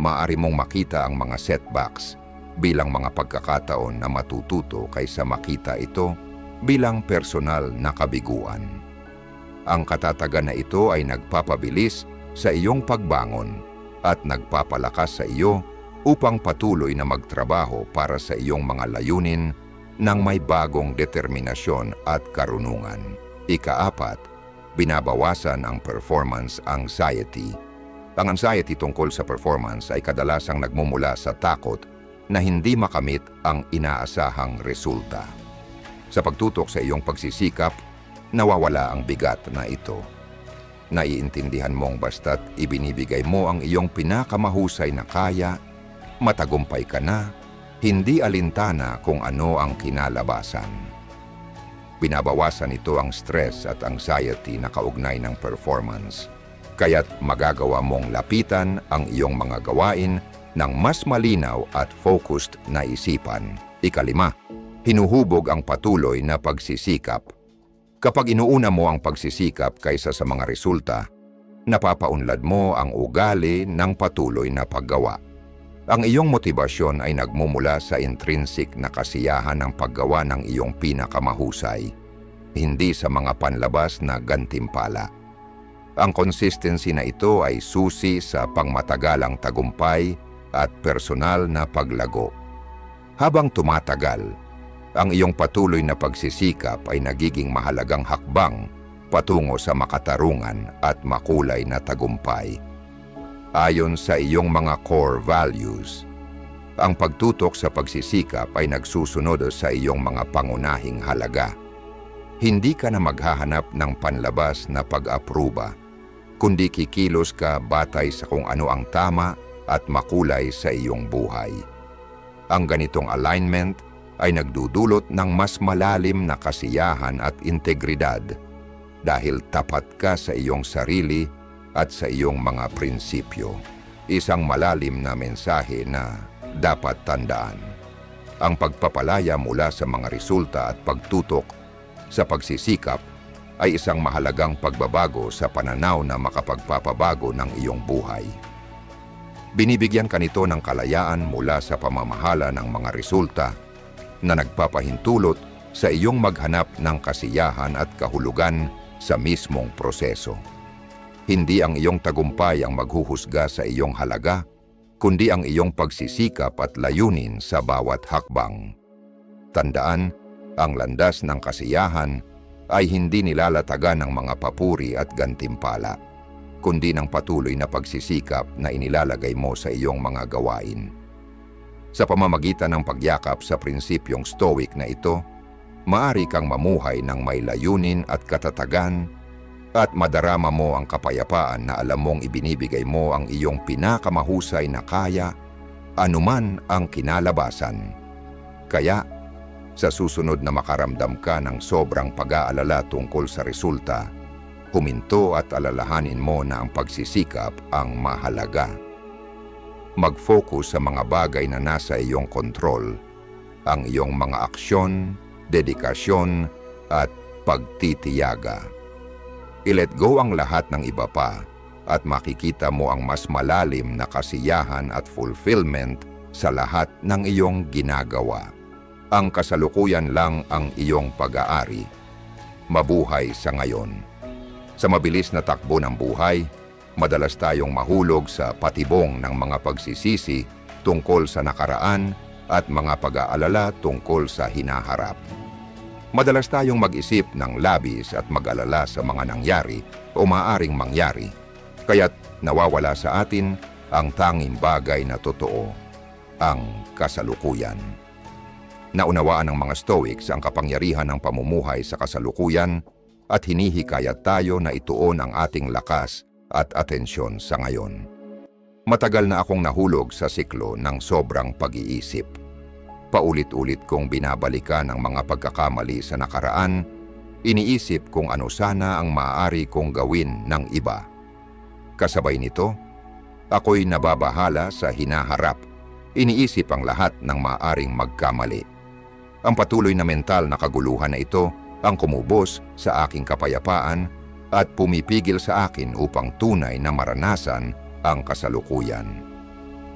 Maaari mong makita ang mga setbacks bilang mga pagkakataon na matututo kaysa makita ito bilang personal na kabiguan. Ang katatagan na ito ay nagpapabilis sa iyong pagbangon at nagpapalakas sa iyo upang patuloy na magtrabaho para sa iyong mga layunin ng may bagong determinasyon at karunungan. Ikaapat, binabawasan ang performance anxiety. Ang anxiety tungkol sa performance ay kadalasang nagmumula sa takot na hindi makamit ang inaasahang resulta. Sa pagtutok sa iyong pagsisikap, nawawala ang bigat na ito. Naiintindihan mong basta't ibinibigay mo ang iyong pinakamahusay na kaya, matagumpay ka na, hindi alintana kung ano ang kinalabasan. Binabawasan ito ang stress at anxiety na kaugnay ng performance, kaya't magagawa mong lapitan ang iyong mga gawain ng mas malinaw at focused na isipan. Ikalima, hinuhubog ang patuloy na pagsisikap. Kapag inuuna mo ang pagsisikap kaysa sa mga resulta, napapaunlad mo ang ugali ng patuloy na paggawa. Ang iyong motibasyon ay nagmumula sa intrinsic na kasiyahan ng paggawa ng iyong pinakamahusay, hindi sa mga panlabas na gantimpala. Ang consistency na ito ay susi sa pangmatagalang tagumpay at personal na paglago. Habang tumatagal, ang iyong patuloy na pagsisikap ay nagiging mahalagang hakbang patungo sa makatarungan at makulay na tagumpay. Ayon sa iyong mga core values, ang pagtutok sa pagsisikap ay nagsusunod sa iyong mga pangunahing halaga. Hindi ka na maghahanap ng panlabas na pag-apruba, kundi kikilos ka batay sa kung ano ang tama at makulay sa iyong buhay. Ang ganitong alignment ay nagdudulot ng mas malalim na kasiyahan at integridad dahil tapat ka sa iyong sarili at sa iyong mga prinsipyo. Isang malalim na mensahe na dapat tandaan. Ang pagpapalaya mula sa mga resulta at pagtutok sa pagsisikap ay isang mahalagang pagbabago sa pananaw na makapagpapabago ng iyong buhay. Binibigyan ka nito ng kalayaan mula sa pamamahala ng mga resulta na nagpapahintulot sa iyong maghanap ng kasiyahan at kahulugan sa mismong proseso. Hindi ang iyong tagumpay ang maghuhusga sa iyong halaga, kundi ang iyong pagsisikap at layunin sa bawat hakbang. Tandaan, ang landas ng kasiyahan ay hindi nilalatagan ng mga papuri at gantimpala, kundi ng patuloy na pagsisikap na inilalagay mo sa iyong mga gawain. Sa pamamagitan ng pagyakap sa prinsipyong stoic na ito, maaari kang mamuhay ng may layunin at katatagan at madarama mo ang kapayapaan na alam mong ibinibigay mo ang iyong pinakamahusay na kaya, anuman ang kinalabasan. Kaya, sa susunod na makaramdam ka ng sobrang pag-aalala tungkol sa resulta, huminto at alalahanin mo na ang pagsisikap ang mahalaga. Mag-focus sa mga bagay na nasa iyong kontrol, ang iyong mga aksyon, dedikasyon, at pagtitiyaga. I-let go ang lahat ng iba pa at makikita mo ang mas malalim na kasiyahan at fulfillment sa lahat ng iyong ginagawa. Ang kasalukuyan lang ang iyong pag-aari. Mabuhay sa ngayon. Sa mabilis na takbo ng buhay, madalas tayong mahulog sa patibong ng mga pagsisisi tungkol sa nakaraan at mga pag-aalala tungkol sa hinaharap. Madalas tayong mag-isip ng labis at mag-alala sa mga nangyari o maaaring mangyari, kaya't nawawala sa atin ang tanging bagay na totoo, ang kasalukuyan. Naunawaan ng mga Stoics ang kapangyarihan ng pamumuhay sa kasalukuyan at hinihikayat tayo na ituon ang ating lakas at atensyon sa ngayon. Matagal na akong nahulog sa siklo ng sobrang pag-iisip. Paulit-ulit kong binabalikan ang mga pagkakamali sa nakaraan, iniisip kung ano sana ang maaari kong gawin ng iba. Kasabay nito, ako'y nababahala sa hinaharap, iniisip ang lahat ng maaaring magkamali. Ang patuloy na mental na kaguluhan na ito ang kumubos sa aking kapayapaan at pumipigil sa akin upang tunay na maranasan ang kasalukuyan.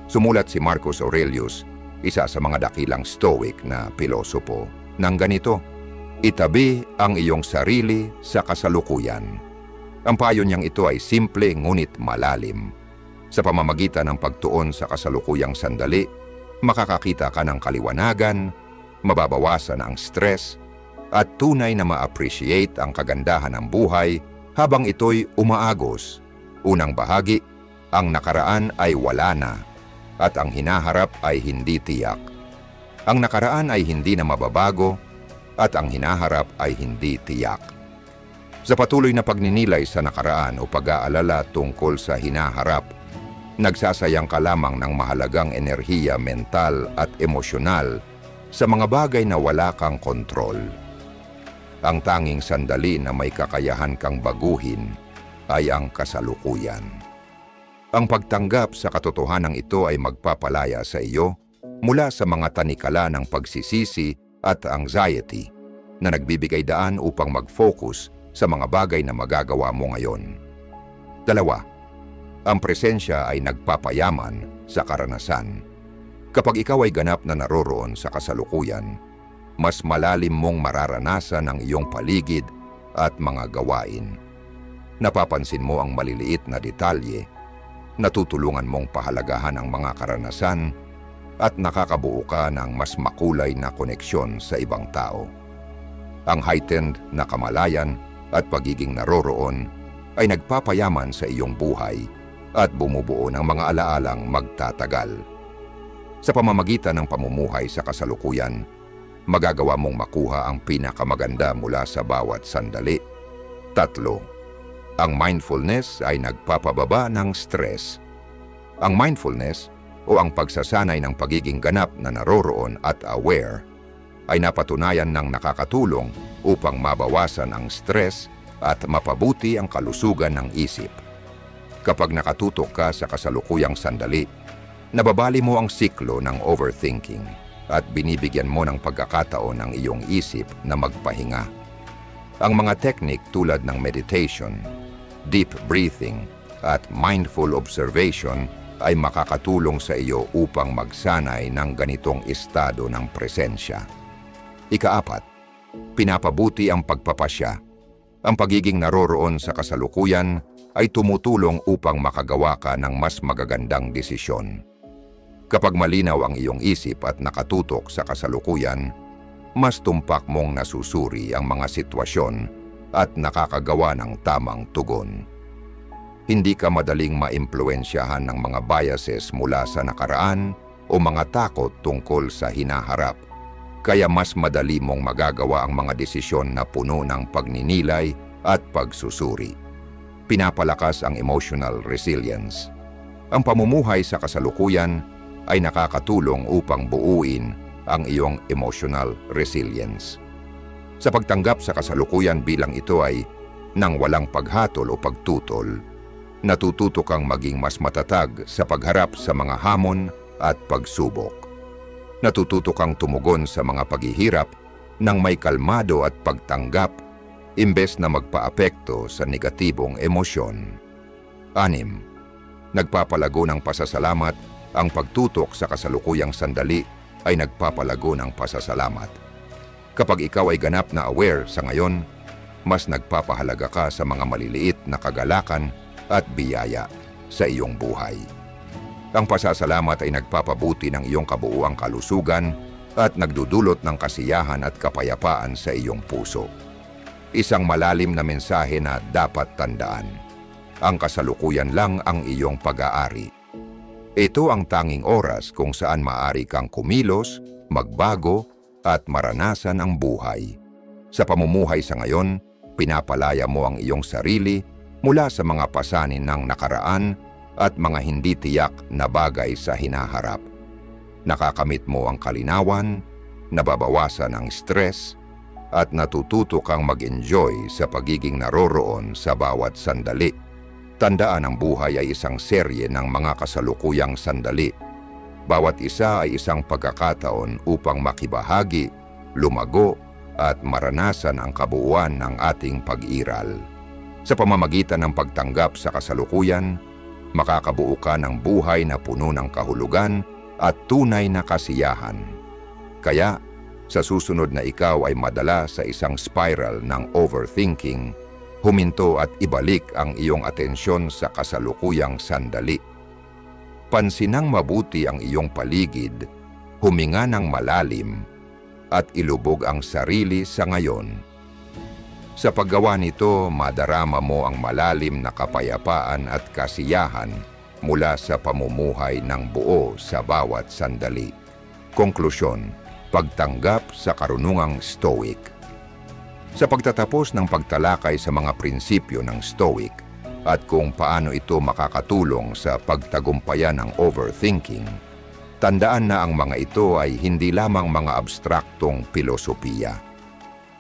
Sumulat si Marcus Aurelius, isa sa mga dakilang Stoic na pilosopo, ng ganito, "Itabi ang iyong sarili sa kasalukuyan." Ang payo niyang ito ay simple ngunit malalim. Sa pamamagitan ng pagtuon sa kasalukuyang sandali, makakakita ka ng kaliwanagan, mababawasan ang stress, at tunay na ma-appreciate ang kagandahan ng buhay habang ito'y umaagos. Unang bahagi, ang nakaraan ay wala na, at ang hinaharap ay hindi tiyak. Ang nakaraan ay hindi na mababago, at ang hinaharap ay hindi tiyak. Sa patuloy na pagninilay sa nakaraan o pag-aalala tungkol sa hinaharap, nagsasayang ka lamang ng mahalagang enerhiya mental at emosyonal sa mga bagay na wala kang kontrol. Ang tanging sandali na may kakayahan kang baguhin ay ang kasalukuyan. Ang pagtanggap sa katotohanan ito ay magpapalaya sa iyo mula sa mga tanikala ng pagsisisi at anxiety na nagbibigay daan upang mag-focus sa mga bagay na magagawa mo ngayon. 2. Ang presensya ay nagpapayaman sa karanasan. Kapag ikaw ay ganap na naroroon sa kasalukuyan, mas malalim mong mararanasan ang iyong paligid at mga gawain. Napapansin mo ang maliliit na detalye, natutulungan mong pahalagahan ang mga karanasan, at nakakabuo ka ng mas makulay na koneksyon sa ibang tao. Ang heightened na kamalayan at pagiging naroroon ay nagpapayaman sa iyong buhay at bumubuo ng mga alaalang magtatagal. Sa pamamagitan ng pamumuhay sa kasalukuyan, magagawa mong makuha ang pinakamaganda mula sa bawat sandali. 3. Ang mindfulness ay nagpapababa ng stress. Ang mindfulness o ang pagsasanay ng pagiging ganap na naroroon at aware ay napatunayan ng nakakatulong upang mabawasan ang stress at mapabuti ang kalusugan ng isip. Kapag nakatutok ka sa kasalukuyang sandali, nababali mo ang siklo ng overthinking at binibigyan mo ng pagkakataon ang iyong isip na magpahinga. Ang mga teknik tulad ng meditation, deep breathing at mindful observation ay makakatulong sa iyo upang magsanay ng ganitong estado ng presensya. 4. Pinapabuti ang pagpapasya. Ang pagiging naroroon sa kasalukuyan ay tumutulong upang makagawa ka ng mas magagandang desisyon. Kapag malinaw ang iyong isip at nakatutok sa kasalukuyan, mas tumpak mong nasusuri ang mga sitwasyon at nakakagawa ng tamang tugon. Hindi ka madaling maimpluwensyahan ng mga biases mula sa nakaraan o mga takot tungkol sa hinaharap, kaya mas madali mong magagawa ang mga desisyon na puno ng pagninilay at pagsusuri. Pinapalakas ang emotional resilience. Ang pamumuhay sa kasalukuyan ay nakakatulong upang buuin ang iyong emotional resilience. Sa pagtanggap sa kasalukuyan bilang ito ay nang walang paghatol o pagtutol, natututo kang maging mas matatag sa pagharap sa mga hamon at pagsubok. Natututo kang tumugon sa mga paghihirap ng may kalmado at pagtanggap imbes na magpaapekto sa negatibong emosyon. 6. Nagpapalago ng pasasalamat. Ang pagtutok sa kasalukuyang sandali ay nagpapalago ng pasasalamat. Kapag ikaw ay ganap na aware sa ngayon, mas nagpapahalaga ka sa mga maliliit na kagalakan at biyaya sa iyong buhay. Ang pasasalamat ay nagpapabuti ng iyong kabuuang kalusugan at nagdudulot ng kasiyahan at kapayapaan sa iyong puso. Isang malalim na mensahe na dapat tandaan. Ang kasalukuyan lang ang iyong pag-aari. Ito ang tanging oras kung saan maaari kang kumilos, magbago, at maranasan ang buhay. Sa pamumuhay sa ngayon, pinapalaya mo ang iyong sarili mula sa mga pasanin ng nakaraan at mga hindi tiyak na bagay sa hinaharap. Nakakamit mo ang kalinawan, nababawasan ang stress, at natututo kang mag-enjoy sa pagiging naroroon sa bawat sandali. Tandaan, ang buhay ay isang serye ng mga kasalukuyang sandali. Bawat isa ay isang pagkakataon upang makibahagi, lumago, at maranasan ang kabuuan ng ating pag-iral. Sa pamamagitan ng pagtanggap sa kasalukuyan, makakabuo ka ng buhay na puno ng kahulugan at tunay na kasiyahan. Kaya, sa susunod na ikaw ay madala sa isang spiral ng overthinking, huminto at ibalik ang iyong atensyon sa kasalukuyang sandali. Pansinang mabuti ang iyong paligid, huminga ng malalim, at ilubog ang sarili sa ngayon. Sa paggawa nito, madarama mo ang malalim na kapayapaan at kasiyahan mula sa pamumuhay ng buo sa bawat sandali. Konklusyon, pagtanggap sa karunungang Stoic. Sa pagtatapos ng pagtalakay sa mga prinsipyo ng Stoic at kung paano ito makakatulong sa pagtagumpayan ng overthinking, tandaan na ang mga ito ay hindi lamang mga abstraktong filosofiya.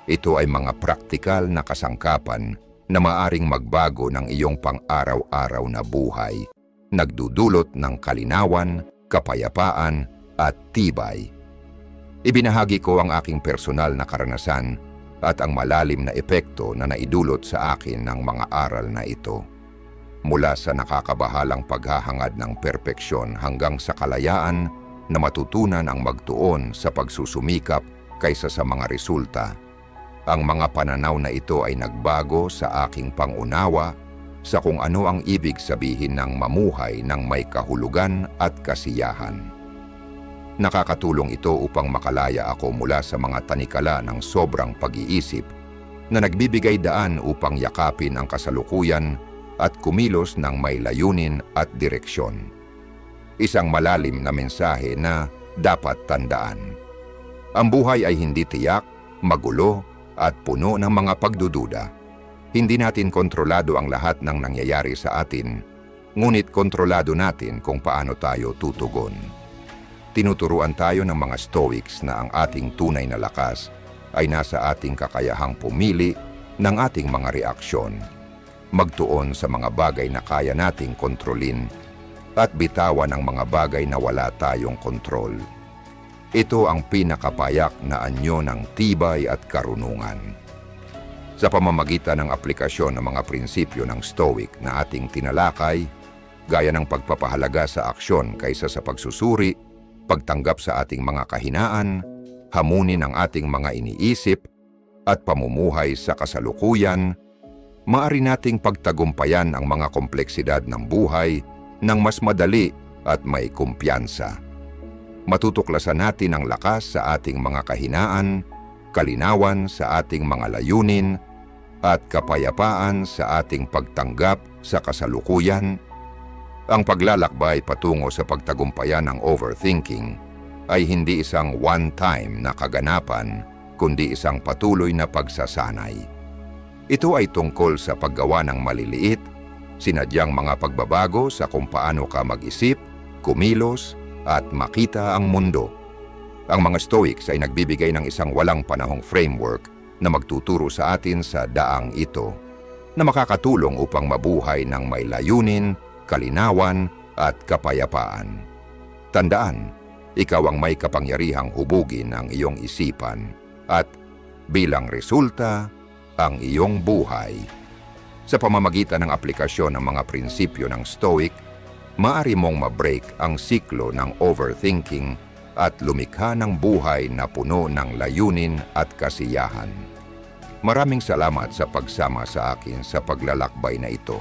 Ito ay mga praktikal na kasangkapan na maaring magbago ng iyong pang-araw-araw na buhay, nagdudulot ng kalinawan, kapayapaan, at tibay. Ibinahagi ko ang aking personal na karanasan at ang malalim na epekto na naidulot sa akin ng mga aral na ito. Mula sa nakakabahalang paghahangad ng perpeksyon hanggang sa kalayaan na matutunan ang magtuon sa pagsusumikap kaysa sa mga resulta. Ang mga pananaw na ito ay nagbago sa aking pangunawa sa kung ano ang ibig sabihin ng mamuhay ng may kahulugan at kasiyahan. Nakakatulong ito upang makalaya ako mula sa mga tanikala ng sobrang pag-iisip na nagbibigay daan upang yakapin ang kasalukuyan at kumilos ng may layunin at direksyon. Isang malalim na mensahe na dapat tandaan. Ang buhay ay hindi tiyak, magulo, at puno ng mga pagdududa. Hindi natin kontrolado ang lahat ng nangyayari sa atin, ngunit kontrolado natin kung paano tayo tutugon. Tinuturuan tayo ng mga Stoics na ang ating tunay na lakas ay nasa ating kakayahang pumili ng ating mga reaksyon, magtuon sa mga bagay na kaya nating kontrolin at bitawan ang mga bagay na wala tayong kontrol. Ito ang pinakapayak na anyo ng tibay at karunungan. Sa pamamagitan ng aplikasyon ng mga prinsipyo ng Stoic na ating tinalakay, gaya ng pagpapahalaga sa aksyon kaysa sa pagsusuri, pagtanggap sa ating mga kahinaan, hamunin ang ating mga iniisip, at pamumuhay sa kasalukuyan, maaari nating pagtagumpayan ang mga kompleksidad ng buhay ng mas madali at may kumpiyansa. Matutuklasan natin ang lakas sa ating mga kahinaan, kalinawan sa ating mga layunin, at kapayapaan sa ating pagtanggap sa kasalukuyan. Ang paglalakbay patungo sa pagtagumpayan ng overthinking ay hindi isang one-time na kaganapan, kundi isang patuloy na pagsasanay. Ito ay tungkol sa paggawa ng maliliit, sinadyang mga pagbabago sa kung paano ka mag-isip, kumilos, at makita ang mundo. Ang mga Stoics ay nagbibigay ng isang walang panahong framework na magtuturo sa atin sa daang ito, na makakatulong upang mabuhay ng may layunin, kalinawan, at kapayapaan. Tandaan, ikaw ang may kapangyarihang hubugin ang iyong isipan at Bilang resulta, ang iyong buhay. Sa pamamagitan ng aplikasyon ng mga prinsipyo ng Stoic, maaari mong ma-break ang siklo ng overthinking at lumikha ng buhay na puno ng layunin at kasiyahan. Maraming salamat sa pagsama sa akin sa paglalakbay na ito.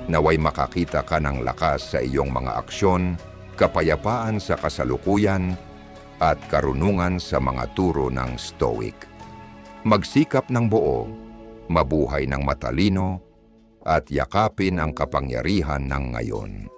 Naway makakita ka ng lakas sa iyong mga aksyon, kapayapaan sa kasalukuyan, at karunungan sa mga turo ng Stoic. Magsikap ng buo, mabuhay ng matalino, at yakapin ang kapangyarihan ng ngayon.